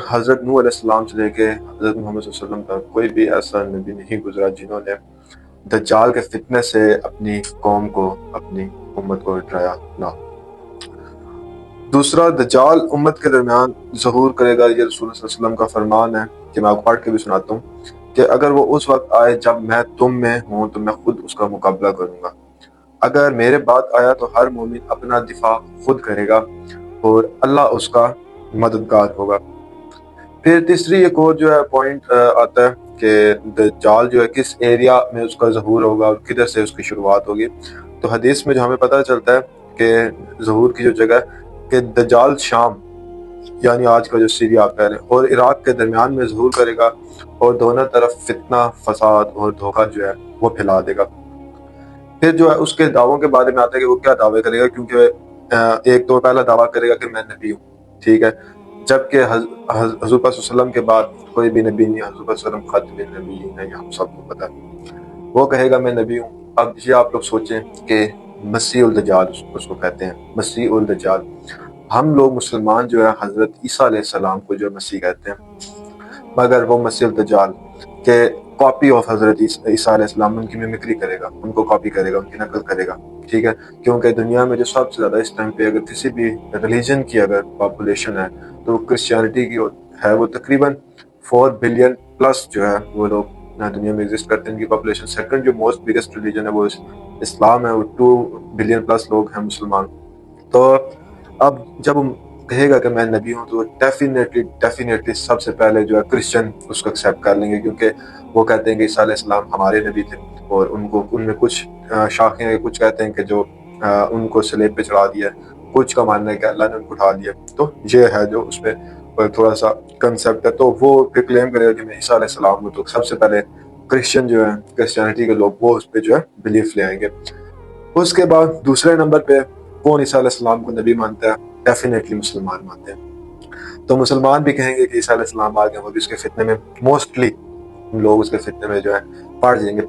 حضرت نوح علیہ السلام سے لے کے حضرت محمد صلی اللہ علیہ وسلم تک کوئی بھی ایسا نبی نہیں گزرا جنہوں نے دجال کے فتنے سے اپنی قوم کو، اپنی امت کو ڈرایا نہ۔ دوسرا، دجال امت کے درمیان ظہور کرے گا، یہ رسول اللہ صلی اللہ علیہ وسلم کا فرمان ہے کہ میں آپ کو پڑھ کے بھی سناتا ہوں کہ اگر وہ اس وقت آئے جب میں تم میں ہوں تو میں خود اس کا مقابلہ کروں گا۔ اگر میرے بعد آیا تو ہر مومن اپنا دفاع خود کرے گا اور اللہ اس کا مددگار ہوگا۔ پھر تیسری ایک اور جو ہے پوائنٹ آتا ہے کہ دجال جو ہے کس ایریا میں اس کا ظہور ہوگا اور کدھر سے اس کی شروعات ہوگی۔ تو حدیث میں جو ہمیں پتہ چلتا ہے کہ ظہور کی جو جگہ ہے کہ دجال شام یعنی آج کا جو سیریا پہلے اور عراق کے درمیان میں ظہور کرے گا اور دونوں طرف فتنہ، فساد اور دھوکہ جو ہے وہ پھیلا دے گا۔ پھر جو ہے اس کے دعووں کے بارے میں آتا ہے کہ وہ کیا دعوے کرے گا، کیونکہ ایک تو پہلا دعویٰ کرے گا کہ میں نبی ہوں، ٹھیک ہے، جبکہ حضور صلی اللہ علیہ وسلم کے بعد کوئی بھی نبی نہیں، حضور صلی اللہ علیہ وسلم خاتم نبی نہیں، ہم سب کو پتہ ہے۔ وہ کہے گا میں نبی ہوں۔ اب یہ آپ لوگ سوچیں کہ مسیح الدجال اس کو کہتے ہیں، مسیح الدجال۔ ہم لوگ مسلمان جو ہے حضرت عیسیٰ علیہ السلام کو جو مسیح کہتے ہیں، مگر وہ مسیح الدجال کہ کاپی آف حضرت عیسیٰ علیہ السلام، ان کی میمکری کرے گا، ان کو کاپی کرے گا، ان کی نقل کرے گا، ٹھیک ہے، کیونکہ دنیا میں جو سب سے زیادہ اس ٹائم پہ اگر کسی بھی ریلیجن کی اگر پاپولیشن ہے تو وہ کرسچینٹی کی ہے، وہ تقریباً 4 بلین پلس جو ہے وہ لوگ دنیا میں ایگزسٹ کرتے ہیں، ان کی پاپولیشن۔ سیکنڈ جو موسٹ بگیسٹ ریلیجن ہے وہ اسلام ہے، وہ 2 بلین پلس لوگ ہیں مسلمان۔ تو اب جب کہے گا کہ میں نبی ہوں تو ڈیفینیٹلی سب سے پہلے جو ہے کرسچن اس کو ایکسیپٹ کر لیں گے، کیونکہ وہ کہتے ہیں کہ عیسیٰ علیہ السلام ہمارے نبی تھے، اور ان میں کچھ شاخیں، کچھ کہتے ہیں کہ جو ان کو صلیب پہ چڑھا دیا، کچھ کا ماننا ہے کہ اللہ نے ان کو اٹھا دیا۔ تو یہ ہے جو اس میں تھوڑا سا کنسیپٹ ہے۔ تو وہ پھر کلیم کرے گا کہ میں عیسیٰ علیہ السلام ہوں، تو سب سے پہلے کرسچن جو ہے، کرسچینٹی کے لوگ، وہ اس پہ جو ہے بلیف لے آئیں گے۔ اس کے بعد دوسرے نمبر پہ کون عیسیٰ علیہ السلام کو نبی مانتا ہے؟ ڈیفینیٹلی مسلمان مانتے ہیں۔ تو مسلمان بھی کہیں گے کہ عیسیٰ علیہ السلام آ گئے، وہ بھی اس کے فتنے میں موسٹلی لوگ اس کے فتنے میں جو ہے پڑ جائیں گے۔